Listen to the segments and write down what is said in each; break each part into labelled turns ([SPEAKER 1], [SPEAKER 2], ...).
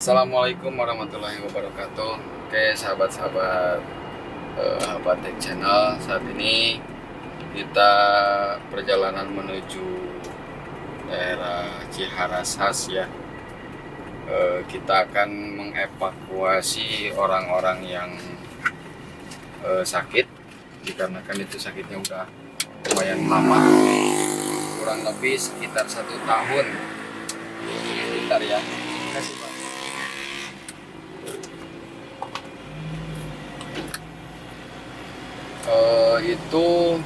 [SPEAKER 1] Assalamualaikum warahmatullahi wabarakatuh. Oke, sahabat-sahabat Habatek Channel, saat ini kita perjalanan menuju daerah Ciharasas ya. Kita akan mengevakuasi orang-orang yang sakit, dikarenakan itu sakitnya udah lumayan lama, kurang lebih sekitar 1 tahun. Sekitar ya. Terima kasih, Pak. Itu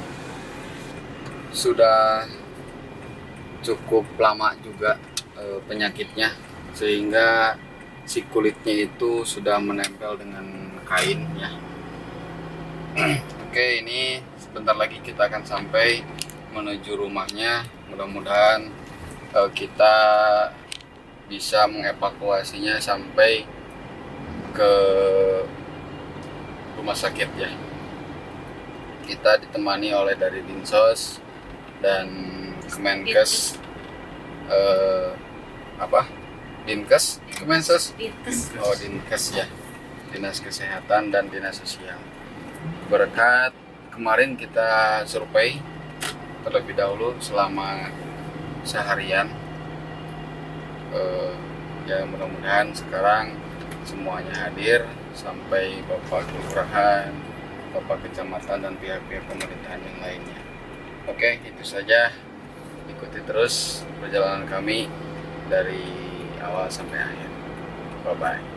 [SPEAKER 1] sudah cukup lama juga penyakitnya, sehingga si kulitnya itu sudah menempel dengan kain ya. Oke, ini sebentar lagi kita akan sampai menuju rumahnya. Mudah-mudahan kita bisa mengevakuasinya sampai ke rumah sakit ya. Kita ditemani oleh dari Dinsos dan Kemenkes, Dinkes, Kemensos, Dinkes ya, Dinas Kesehatan dan Dinas Sosial. Berkat kemarin kita survei terlebih dahulu selama seharian, ya mudah-mudahan sekarang semuanya hadir, sampai Bapak Kelurahan, Bapak Kecamatan, dan pihak-pihak pemerintahan yang lainnya. Oke, itu saja. Ikuti terus perjalanan kami dari awal sampai akhir. Bye-bye.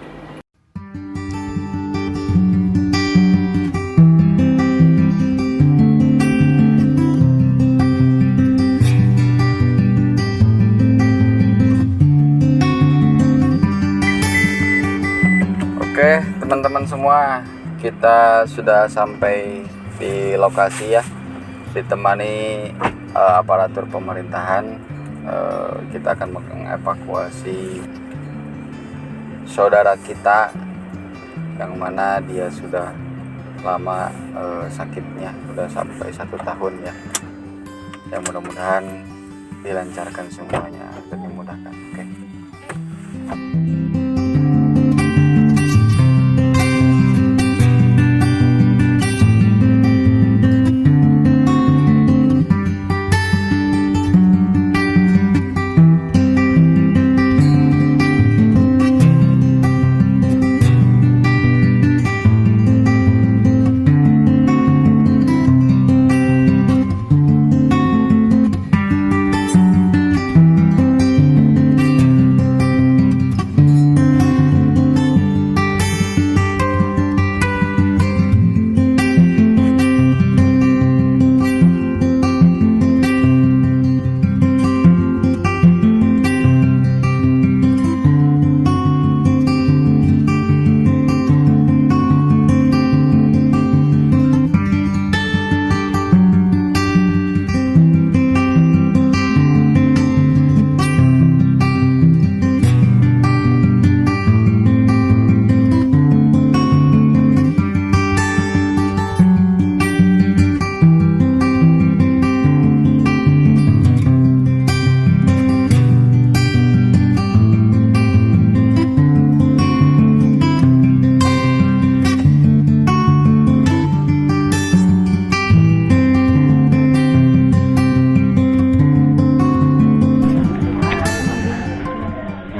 [SPEAKER 1] Oke, teman-teman semua, kita sudah sampai di lokasi ya, ditemani aparatur pemerintahan. Kita akan mengevakuasi saudara kita yang mana dia sudah lama sakitnya, sudah sampai 1 tahun ya. Yang mudah-mudahan dilancarkan semuanya dan dimudahkan. Oke.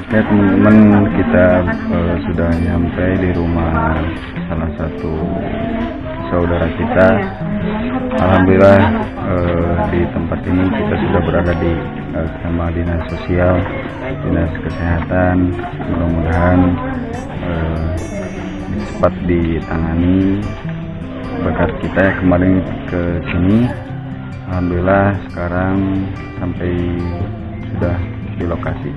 [SPEAKER 1] Ya teman-teman, kita sudah sampai di rumah salah satu saudara kita. Alhamdulillah di tempat ini kita sudah berada di sama Dinas Sosial, Dinas Kesehatan. Mudah-mudahan cepat ditangani. Berkat kita ya kemarin ke sini, alhamdulillah sekarang sampai sudah di lokasi.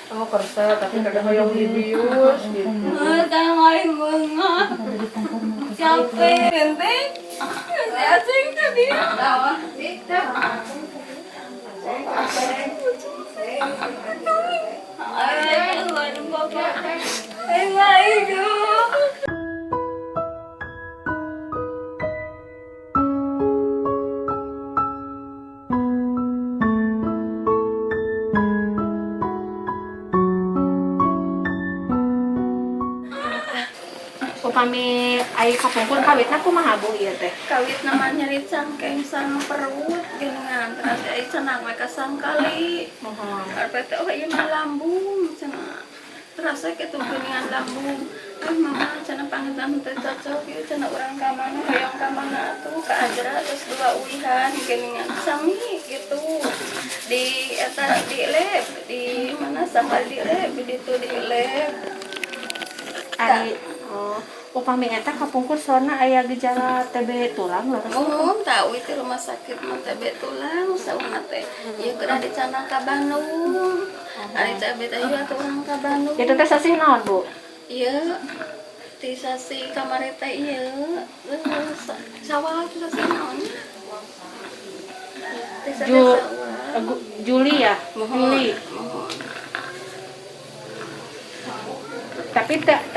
[SPEAKER 2] Oh kersa, tapi kadang yang dibius gitu.
[SPEAKER 3] Capek, penting. Asing tadi.
[SPEAKER 2] Upami ai kapungkur kawitna kumaha Bu ieu teh?
[SPEAKER 3] Kawit namanya nyeri cangkeng sang perut geningan terus ai cenah we kasang kali. Arep teh oh ieu mah lambung cenah. Terasa kitu geningan lambung. Mama cenah pangitan teh cocok ieu cenah urang ka mana hoyong ka mana atuh ka Ajra terus 2 uihan geningan sami gitu. Di eta di lab di mana sampai di lab di ditu di lab.
[SPEAKER 2] Ari upami eta kapungkur soalna aya gejala TB tulang lah.
[SPEAKER 3] Tahu itu rumah sakit mah TB tulang sauna teh. Ieu keur dicana ka Bandung. Ari TB teh ieu urang ka Bandung.
[SPEAKER 2] Itu teh sasih naon, Bu?
[SPEAKER 3] Ieu ti sasi kamari teh ieu sawah ti sasi naon? Ti sasi sawah.
[SPEAKER 2] Juli ya? Juli. Tapi tak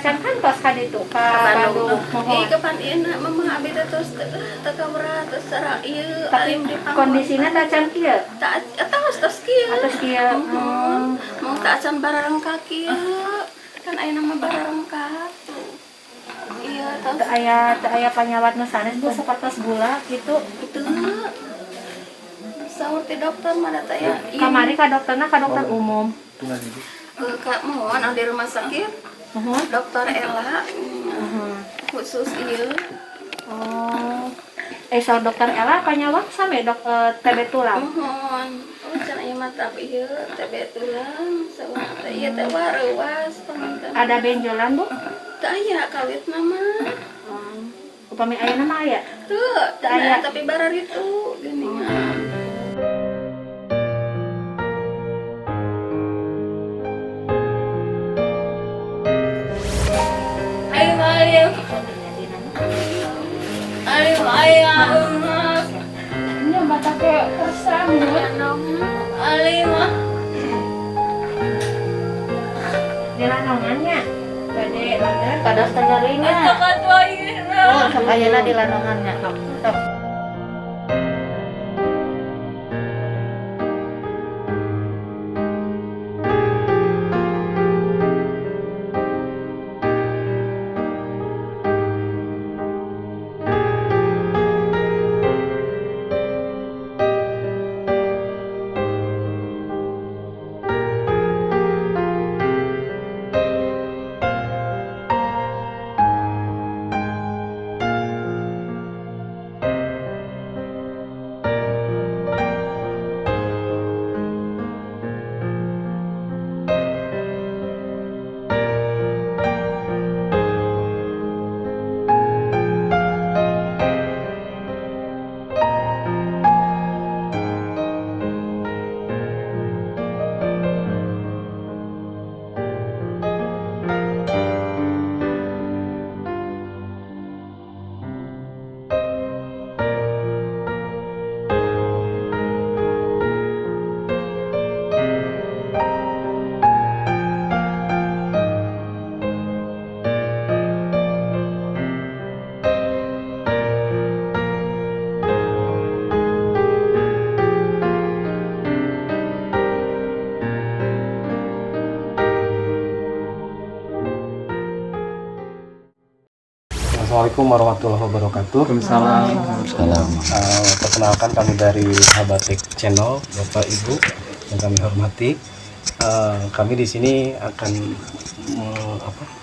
[SPEAKER 2] can kantos ka ditu ka Bandung.
[SPEAKER 3] Kapan ieu mama abi teh terus teu kamera terus sareng ieu
[SPEAKER 2] Tapi kondisina tak can kieu.
[SPEAKER 3] Tak tos kieu.
[SPEAKER 2] Atas kieu.
[SPEAKER 3] Mau tak can barareng kaki kan aya nama barareng ka. Iya, tos.
[SPEAKER 2] Teu aya panyawat nu sanes Bu sapertos gula gitu.
[SPEAKER 3] Itu saur ti dokter mana teh ya.
[SPEAKER 2] Kamari ka dokterna ka dokter umum.
[SPEAKER 3] Kak mohon di rumah sakit. Dokter Ella. Khusus ieu.
[SPEAKER 2] Soal dokter Ella panyawat same TB tulang.
[SPEAKER 3] Mohon. Can aya mah ieu TB tulang saur teh ieu teh wareuwas panganten.
[SPEAKER 2] Ada benjolan Bu?
[SPEAKER 3] Teu aya kawitna mah.
[SPEAKER 2] Upami ayeuna mah aya.
[SPEAKER 3] Teu aya tapi barar itu geuningan. Ini mata kayak kersang
[SPEAKER 2] Di lanongannya. Gede lanongan pada setengahnya. Oh, ayeuna di lanongannya. Sok.
[SPEAKER 4] Assalamualaikum warahmatullahi wabarakatuh.
[SPEAKER 5] Waalaikumsalam.
[SPEAKER 4] Perkenalkan kami dari Habatik Channel, Bapak Ibu yang kami hormati. Kami di sini akan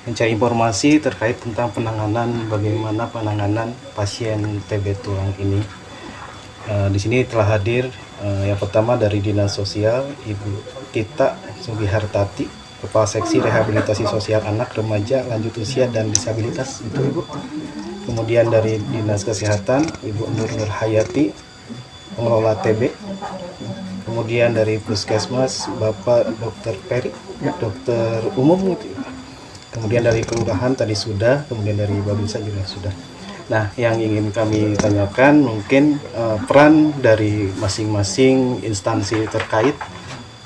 [SPEAKER 4] mencari informasi terkait tentang bagaimana penanganan pasien TB tulang ini. Di sini telah hadir yang pertama dari Dinas Sosial Ibu Tita Sugihartati, Kepala Seksi Rehabilitasi Sosial Anak, Remaja, Lanjut Usia dan Disabilitas, itu Ibu. kemudian dari Dinas Kesehatan Ibu Nur Nurhayati, pengelola TB, kemudian dari Puskesmas Bapak Dr. Peri, dokter umum gitu. Kemudian dari kelurahan tadi sudah, kemudian dari Babinsa juga sudah. Nah, yang ingin kami tanyakan mungkin peran dari masing-masing instansi terkait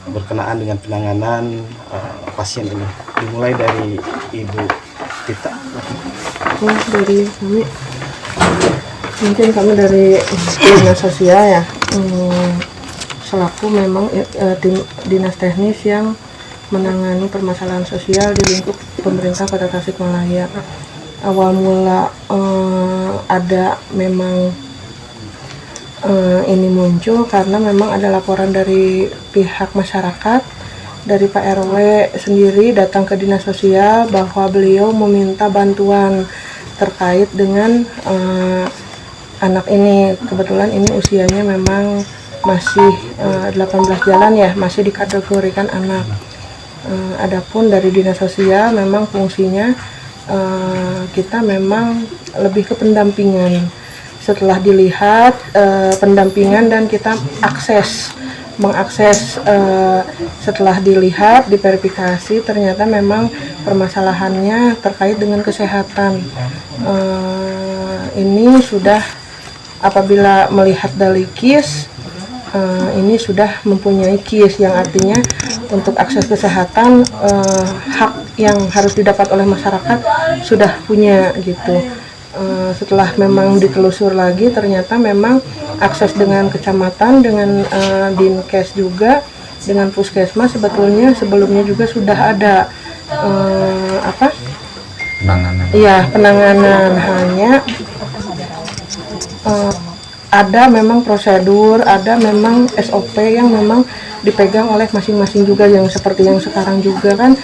[SPEAKER 4] berkenaan dengan penanganan pasien ini. Dimulai dari Ibu Tita.
[SPEAKER 6] Dari kami, mungkin kami dari dinas sosial ya, selaku memang dinas teknis yang menangani permasalahan sosial di lingkup pemerintah Kota Tasikmalaya. Awal mula ada memang ini muncul karena memang ada laporan dari pihak masyarakat, dari Pak RW sendiri datang ke dinas sosial bahwa beliau meminta bantuan terkait dengan anak ini. Kebetulan ini usianya memang masih 18 jalan ya, masih dikategorikan anak. Adapun dari dinas sosial memang fungsinya kita memang lebih ke pendampingan. Setelah dilihat pendampingan dan kita mengakses setelah dilihat, diverifikasi, ternyata memang permasalahannya terkait dengan kesehatan. Ini sudah apabila melihat dari KIS, ini sudah mempunyai KIS yang artinya untuk akses kesehatan hak yang harus didapat oleh masyarakat sudah punya gitu. Setelah memang ditelusur lagi, ternyata memang akses dengan kecamatan, dengan Dinkes juga, dengan Puskesmas sebetulnya sebelumnya juga sudah ada
[SPEAKER 1] Penanganan.
[SPEAKER 6] iya, penanganan. Hanya ada memang prosedur, ada memang SOP yang memang dipegang oleh masing-masing juga, yang seperti yang sekarang juga kan,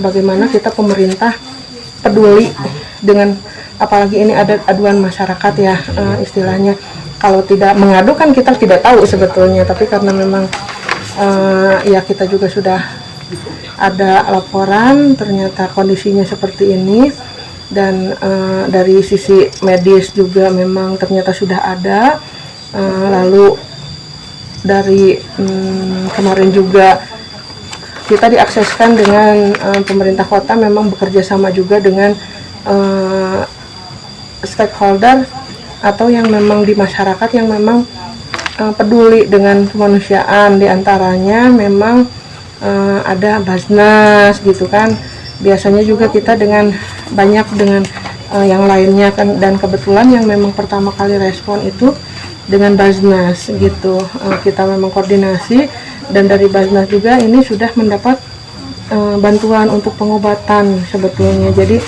[SPEAKER 6] bagaimana kita pemerintah peduli dengan, apalagi ini ada aduan masyarakat ya, istilahnya kalau tidak mengadukan kita tidak tahu sebetulnya, tapi karena memang ya kita juga sudah ada laporan ternyata kondisinya seperti ini, dan dari sisi medis juga memang ternyata sudah ada. Lalu dari kemarin juga kita diakseskan dengan pemerintah kota, memang bekerja sama juga dengan stakeholder atau yang memang di masyarakat yang memang peduli dengan kemanusiaan. Diantaranya memang ada Basnas gitu kan. Biasanya juga kita dengan banyak dengan yang lainnya kan, dan kebetulan yang memang pertama kali respon itu dengan Basnas gitu. Kita memang koordinasi, dan dari Basnas juga ini sudah mendapat bantuan untuk pengobatan sebetulnya. Jadi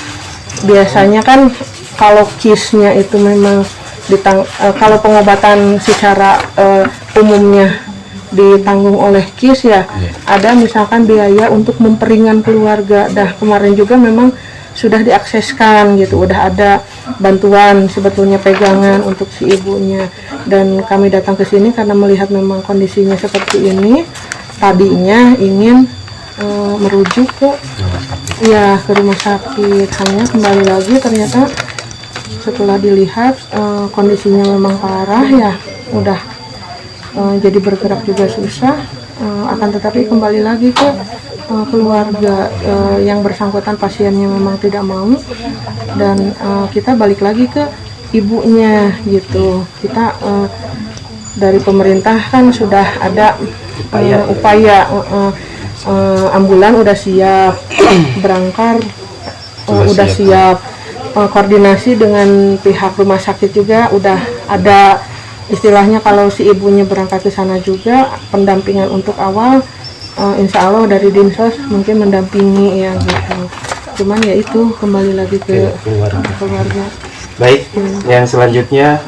[SPEAKER 6] biasanya kan kalau KIS-nya itu memang kalau pengobatan secara umumnya ditanggung oleh KIS ya, ada misalkan biaya untuk memperingan keluarga. Kemarin juga memang sudah diakseskan gitu, udah ada bantuan sebetulnya pegangan untuk si ibunya, dan kami datang ke sini karena melihat memang kondisinya seperti ini. Tadinya ingin merujuk ke rumah sakit, hanya kembali lagi ternyata setelah dilihat kondisinya memang parah ya, udah jadi bergerak juga susah, akan tetapi kembali lagi ke keluarga yang bersangkutan, pasiennya memang tidak mau, dan kita balik lagi ke ibunya gitu. Kita dari pemerintah kan sudah ada upaya ambulan udah siap, berangkar udah siap, koordinasi dengan pihak rumah sakit juga udah ada. Istilahnya kalau si ibunya berangkat ke sana juga pendampingan untuk awal, insya Allah dari Dinsos mungkin mendampingi ya gitu. Cuman ya itu kembali lagi ke keluarga.
[SPEAKER 4] Baik, yang selanjutnya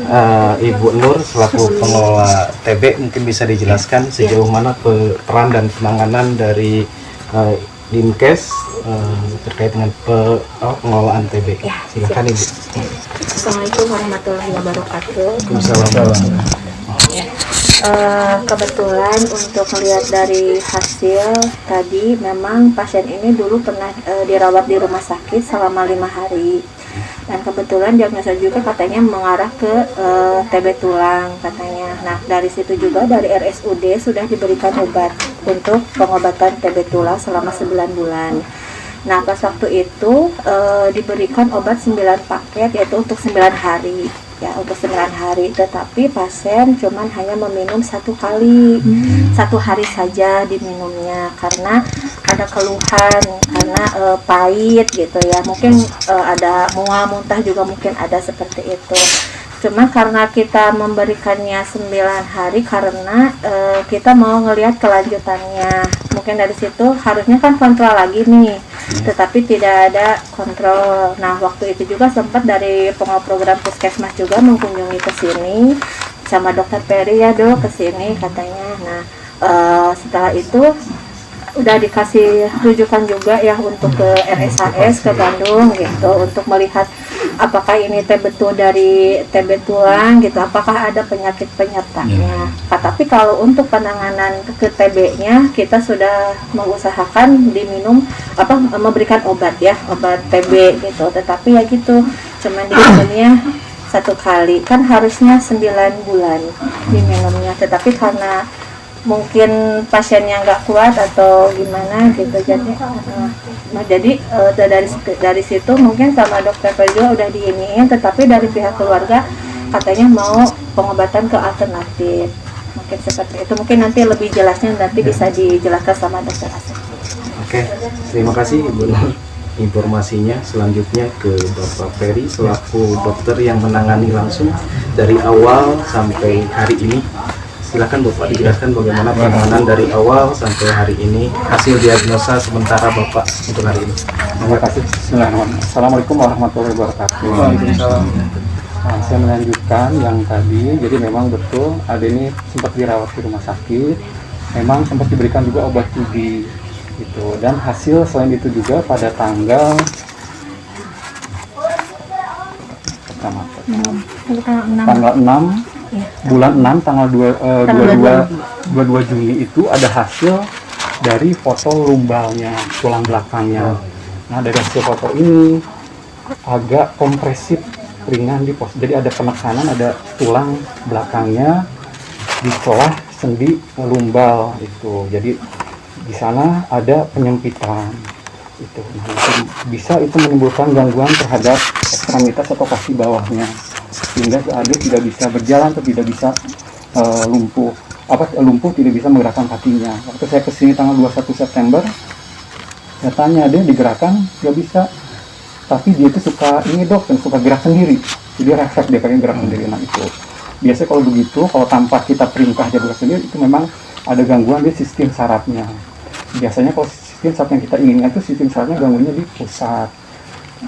[SPEAKER 4] Ibu Nur selaku pengelola TB mungkin bisa dijelaskan sejauh mana peran dan penanganan dari Dinkes terkait dengan pengelolaan TB. Silakan Ibu.
[SPEAKER 2] Assalamualaikum warahmatullahi wabarakatuh.
[SPEAKER 4] Waalaikumsalam.
[SPEAKER 2] Kebetulan untuk melihat dari hasil tadi, memang pasien ini dulu pernah dirawat di rumah sakit selama 5 hari. Dan kebetulan diagnosa juga katanya mengarah ke TB tulang katanya. Nah dari situ juga dari RSUD sudah diberikan obat untuk pengobatan TB tulang selama 9 bulan. Nah pas waktu itu diberikan obat 9 paket yaitu untuk 9 hari ya, untuk 9 hari, tetapi pasien cuman hanya meminum 1 kali, 1 hari saja diminumnya karena ada keluhan, karena pahit gitu ya, mungkin ada mual muntah juga mungkin ada seperti itu. Cuma karena kita memberikannya 9 hari karena kita mau ngelihat kelanjutannya. Mungkin dari situ harusnya kan kontrol lagi nih, tetapi tidak ada kontrol. Nah waktu itu juga sempat dari pengawal program puskesmas juga mengunjungi ke sini sama dokter Peri ya dok, ke sini katanya. Nah setelah itu udah dikasih rujukan juga ya untuk ke RSAS ke Bandung gitu untuk melihat apakah ini betul dari TB tulang gitu, apakah ada penyakit penyertanya. Tapi kalau untuk penanganan ke TB-nya kita sudah mengusahakan diminum memberikan obat ya, obat TB gitu, tetapi ya gitu cuman diminumnya 1 kali, kan harusnya 9 bulan diminumnya, tetapi karena mungkin pasiennya nggak kuat atau gimana gitu, jadi dari situ mungkin sama dokter juga udah diiniin, tetapi dari pihak keluarga katanya mau pengobatan ke alternatif, mungkin seperti itu. Mungkin nanti lebih jelasnya nanti bisa dijelaskan sama dokter Asep.
[SPEAKER 4] Oke, terima kasih Ibu Nur informasinya. Selanjutnya ke Bapak Ferry selaku dokter yang menangani langsung dari awal sampai hari ini. Silakan Bapak dijelaskan bagaimana penanganan dari awal sampai hari ini, hasil diagnosa sementara Bapak untuk hari ini.
[SPEAKER 7] Terima kasih. Bismillahirrahmanirrahim. Assalamualaikum warahmatullahi wabarakatuh.
[SPEAKER 4] Waalaikumsalam.
[SPEAKER 7] Nah, saya melanjutkan yang tadi, jadi memang betul ada ini sempat dirawat di rumah sakit, memang sempat diberikan juga obat TB gitu, dan hasil selain itu juga pada tanggal tanggal 6 bulan 6 tanggal 22 Juni itu ada hasil dari foto lumbalnya, tulang belakangnya. Nah dari hasil foto ini agak kompresif ringan di pos, jadi ada penekanan, ada tulang belakangnya di celah sendi lumbal itu, jadi di sana ada penyempitan itu. Nah, itu menimbulkan gangguan terhadap ekstremitas atau kaki bawahnya, sehingga dia tidak bisa berjalan atau tidak bisa lumpuh, tidak bisa menggerakkan kakinya. Waktu saya kesini tanggal 21 September, saya tanya dia digerakkan, nggak bisa, tapi dia itu suka suka gerak sendiri, jadi refleks dia kayak gerak sendiri. Nah itu biasanya kalau begitu, kalau tanpa kita perintah dia gerak sendiri, itu memang ada gangguan di sistem sarafnya. Biasanya kalau sistem saraf yang kita inginkan itu sistem sarafnya gangguannya di pusat,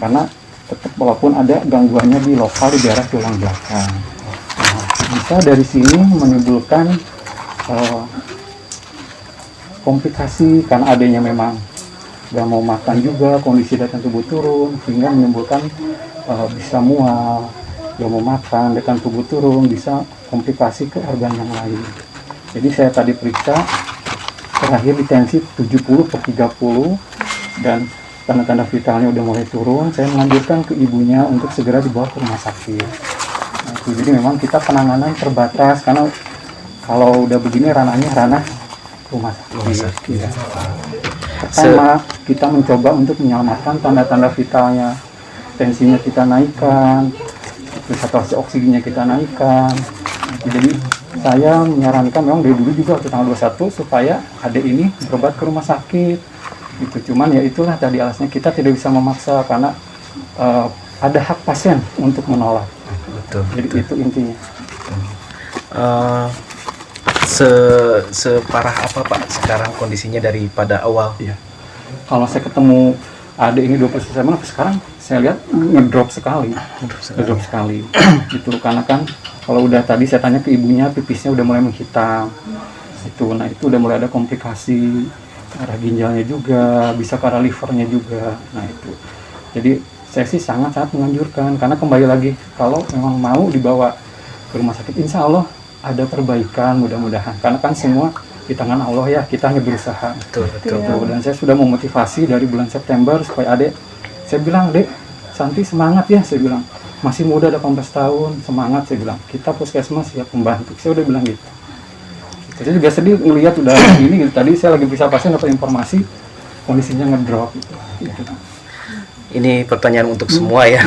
[SPEAKER 7] karena tetap walaupun ada gangguannya di lokal di daerah tulang belakang. Nah, bisa dari sini menimbulkan komplikasi karena adanya memang gak mau makan juga, kondisi daya tubuh turun, sehingga menimbulkan bisa mual, gak mau makan, daya tubuh turun, bisa komplikasi ke organ yang lain. Jadi saya tadi periksa terakhir di tensi 70/30 dan tanda-tanda vitalnya udah mulai turun. Saya menganjurkan ke ibunya untuk segera dibawa ke rumah sakit. Nah, jadi memang kita penanganan terbatas karena kalau udah begini ranah rumah sakit. Ya. Pertama kita mencoba untuk menyelamatkan tanda-tanda vitalnya, tensinya kita naikkan, saturasi oksigennya kita naikkan. Jadi saya menyarankan memang dari dulu juga waktu tanggal 21 supaya adik ini berobat ke rumah sakit gitu. Cuman ya itulah tadi alasnya, kita tidak bisa memaksa karena ada hak pasien untuk menolak.
[SPEAKER 4] Betul.
[SPEAKER 7] Jadi itu intinya.
[SPEAKER 4] Separah apa Pak sekarang kondisinya daripada awal?
[SPEAKER 7] Iya. Kalau saya ketemu adik ini 20 September, sekarang saya lihat ngedrop sekali. Gitu karena kan kalau udah tadi saya tanya ke ibunya, pipisnya udah mulai menghitam. Nah itu udah mulai ada komplikasi ke arah ginjalnya juga, bisa ke arah livernya juga. Nah itu. Jadi saya sih sangat-sangat menganjurkan, karena kembali lagi kalau memang mau dibawa ke rumah sakit, insya Allah ada perbaikan mudah-mudahan. Karena kan semua di tangan Allah ya, kita hanya berusaha.
[SPEAKER 4] Betul.
[SPEAKER 7] Dan saya sudah memotivasi dari bulan September supaya adik, saya bilang dek, Santi semangat ya, saya bilang. Masih muda 18 tahun, semangat, saya bilang. Kita puskesmas siap membantu. Saya udah bilang gitu. Saya juga sedih ngelihat udah gini gitu. Tadi saya lagi bisa pasien dapat informasi kondisinya ngedrop gitu.
[SPEAKER 4] Ini pertanyaan untuk semua ya.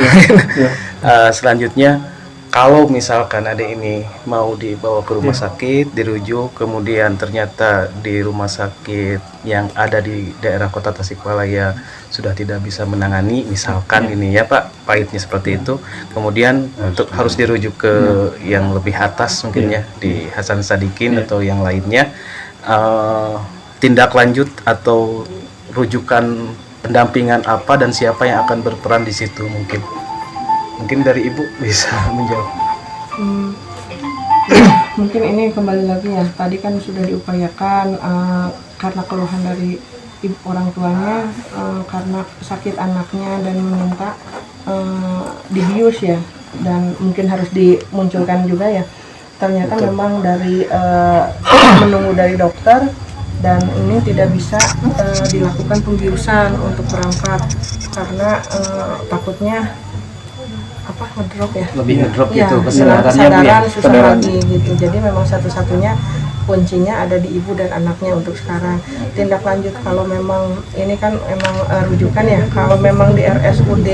[SPEAKER 4] Selanjutnya, kalau misalkan adik ini mau dibawa ke rumah sakit, dirujuk, kemudian ternyata di rumah sakit yang ada di daerah Kota Tasikmalaya sudah tidak bisa menangani, misalkan ini ya Pak, pahitnya seperti itu, kemudian untuk harus dirujuk ke yang lebih atas mungkin ya, di Hasan Sadikin atau yang lainnya, tindak lanjut atau rujukan pendampingan apa dan siapa yang akan berperan di situ mungkin dari Ibu bisa menjawab.
[SPEAKER 6] Mungkin ini kembali lagi ya, tadi kan sudah diupayakan karena keluhan dari orang tuanya karena sakit anaknya dan meminta dibius ya, dan mungkin harus dimunculkan juga ya. Ternyata memang dari menunggu dari dokter dan ini tidak bisa dilakukan pembiusan untuk berangkat karena takutnya ngedrop ya,
[SPEAKER 4] lebih ngedrop
[SPEAKER 6] ya,
[SPEAKER 4] gitu
[SPEAKER 6] kesadaran susah lagi gitu. Jadi memang satu-satunya kuncinya ada di ibu dan anaknya untuk sekarang. Tindak lanjut kalau memang ini kan memang rujukan ya, kalau memang di RSUD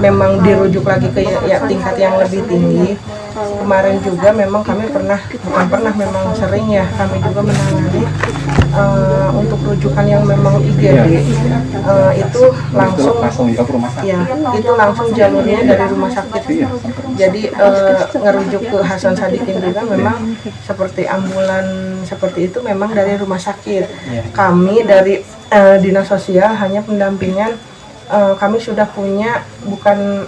[SPEAKER 6] memang dirujuk lagi ke tingkat yang lebih tinggi. Kemarin juga memang kami memang sering ya, kami juga menangani untuk rujukan yang memang IGD itu langsung ya, itu langsung jalurnya dari rumah sakit. Jadi ngerujuk ke Hasan Sadikin juga memang seperti ambulan seperti itu memang dari rumah sakit. Kami dari dinas sosial hanya pendampingan, kami sudah punya bukan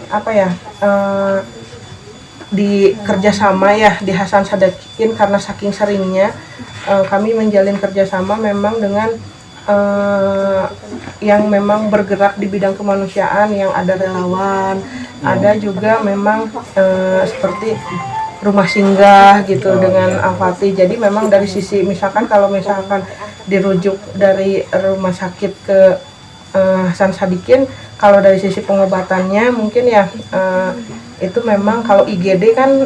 [SPEAKER 6] di kerjasama ya di Hasan Sadikin karena saking seringnya kami menjalin kerjasama memang dengan yang memang bergerak di bidang kemanusiaan, yang ada relawan, ada juga memang seperti rumah singgah gitu dengan Al-Fatih. Jadi memang dari sisi misalkan kalau misalkan dirujuk dari rumah sakit ke Hasan Sadikin, kalau dari sisi pengobatannya mungkin ya itu memang kalau IGD kan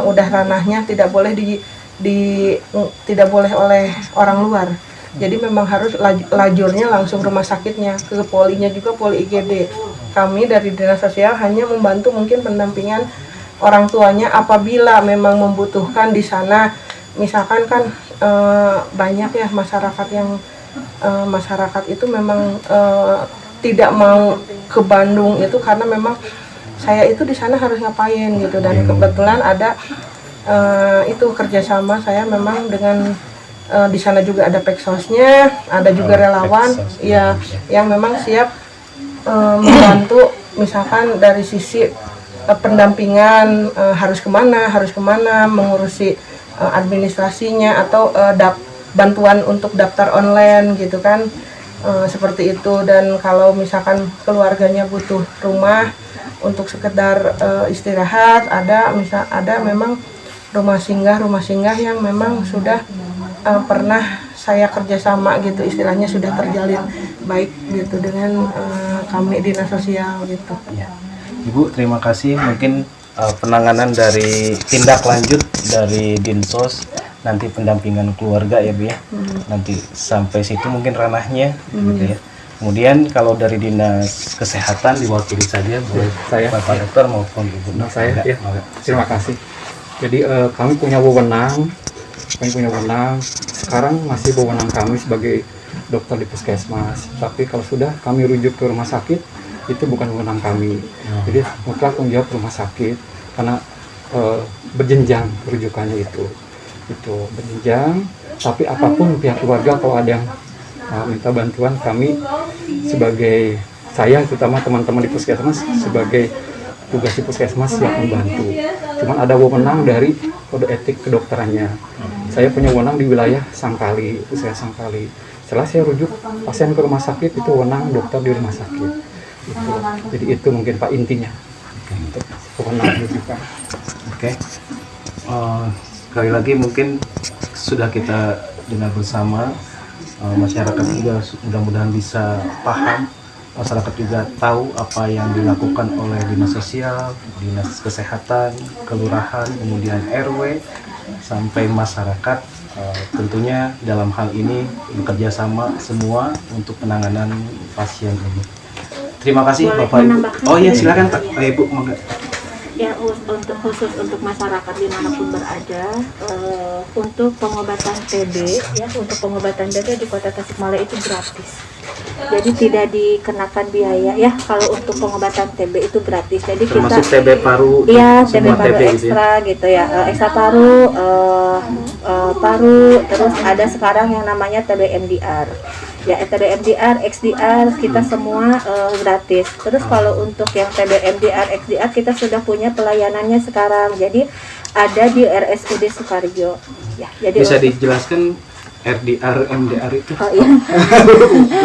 [SPEAKER 6] udah ranahnya tidak boleh tidak boleh oleh orang luar. Jadi memang harus lajurnya langsung rumah sakitnya, ke polinya juga poli IGD. Kami dari dinas sosial hanya membantu mungkin pendampingan orang tuanya apabila memang membutuhkan di sana. Misalkan kan banyak ya masyarakat yang masyarakat itu memang tidak mau ke Bandung itu karena memang saya itu di sana harus ngapain gitu, dan kebetulan ada itu kerjasama saya memang dengan di sana juga ada peksosnya, ada juga relawan ya yang memang siap membantu misalkan dari sisi pendampingan harus kemana mengurusi administrasinya atau bantuan untuk daftar online gitu kan, seperti itu. Dan kalau misalkan keluarganya butuh rumah untuk sekedar istirahat, ada memang rumah singgah yang memang sudah pernah saya kerjasama gitu, istilahnya sudah terjalin baik gitu dengan kami dinas sosial gitu.
[SPEAKER 4] Ya. Ibu terima kasih, mungkin penanganan dari tindak lanjut dari Dinsos, nanti pendampingan keluarga ya Bu ya, nanti sampai situ mungkin ranahnya gitu ya. Kemudian kalau dari dinas kesehatan diwakili saja boleh
[SPEAKER 7] Saya
[SPEAKER 4] Bapak Dokter maupun Ibu.
[SPEAKER 7] saya ya, terima kasih. Jadi kami punya wewenang, sekarang masih wewenang kami sebagai dokter di puskesmas, tapi kalau sudah kami rujuk ke rumah sakit itu bukan wewenang kami. Jadi mutlak tanggung jawab rumah sakit karena berjenjang rujukannya itu berjenjang. Tapi apapun pihak keluarga kalau ada yang minta bantuan, kami sebagai saya terutama teman-teman di puskesmas sebagai tugas di puskesmas siap membantu. Cuman ada wewenang dari kode etik kedokterannya. Saya punya wewenang di wilayah Sangkali, puskesmas Sangkali. Setelah saya rujuk pasien ke rumah sakit itu wewenang dokter di rumah sakit. Jadi itu mungkin Pak intinya untuk wewenang rujukan.
[SPEAKER 4] Oke. Sekali lagi mungkin sudah kita dengar bersama, masyarakat juga mudah-mudahan bisa paham masyarakat juga tahu apa yang dilakukan oleh dinas sosial, dinas kesehatan, kelurahan, kemudian RW sampai masyarakat. Tentunya dalam hal ini bekerja sama semua untuk penanganan pasien ini. Terima kasih
[SPEAKER 2] Boleh
[SPEAKER 4] Bapak Ibu.
[SPEAKER 2] menambahkan?
[SPEAKER 4] Oh iya silakan Pak. Ibu monggo.
[SPEAKER 2] Ya, untuk khusus untuk masyarakat dimanapun berada, untuk pengobatan TB, ya untuk pengobatan TB di Kota Tasikmalaya itu gratis. Jadi tidak dikenakan biaya ya kalau untuk pengobatan TB itu gratis. Jadi
[SPEAKER 4] Termasuk
[SPEAKER 2] kita
[SPEAKER 4] TB paru,
[SPEAKER 2] iya TB
[SPEAKER 4] semua
[SPEAKER 2] paru
[SPEAKER 4] TB gitu ya.
[SPEAKER 2] ekstra gitu ya, ekstra paru, paru, terus ada sekarang yang namanya TB MDR. Ya TB MDR, XDR kita semua gratis. Terus kalau untuk yang TB MDR, XDR kita sudah punya pelayanannya sekarang. Jadi ada di RSUD Sukarjo. Ya, jadi
[SPEAKER 4] Bisa dijelaskan RDR, MDR itu
[SPEAKER 2] oh, iya.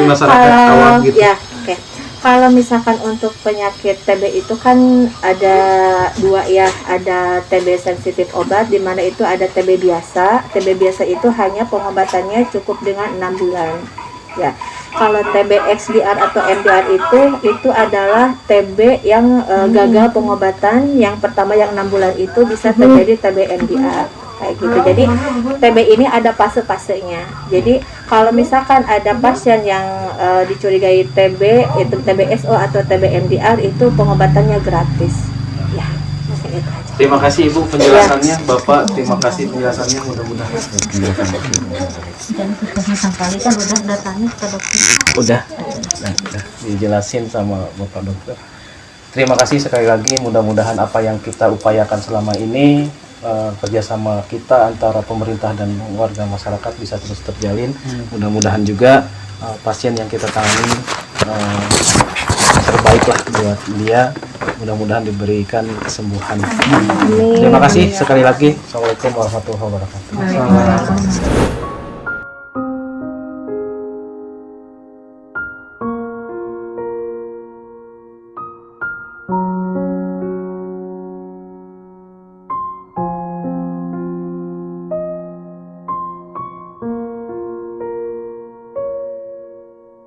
[SPEAKER 4] masyarakat awam gitu.
[SPEAKER 2] Ya, oke. Kalau misalkan untuk penyakit TB itu kan ada dua ya, ada TB sensitif obat, di mana itu ada TB biasa. TB biasa itu hanya pengobatannya cukup dengan 6 bulan. Ya, kalau TB XDR atau MDR itu adalah TB yang gagal pengobatan. Yang pertama yang 6 bulan itu bisa terjadi TB MDR kayak gitu. Jadi TB ini ada fase-fasenya. Jadi kalau misalkan ada pasien yang dicurigai TB itu TBSO atau TB MDR itu pengobatannya gratis. Ya, mungkin itu aja.
[SPEAKER 4] Terima kasih Ibu penjelasannya, Bapak. Terima kasih penjelasannya, mudah-mudahan.
[SPEAKER 2] Dan puskesmas kali kan udah datangnya ke dokter.
[SPEAKER 4] Udah dijelasin sama Bapak Dokter. Terima kasih sekali lagi. Mudah-mudahan apa yang kita upayakan selama ini, kerjasama kita antara pemerintah dan warga masyarakat bisa terus terjalin. Mudah-mudahan juga pasien yang kita tangani terbaiklah buat dia. Mudah-mudahan diberikan kesembuhan. Terima kasih sekali lagi. Assalamualaikum warahmatullahi wabarakatuh.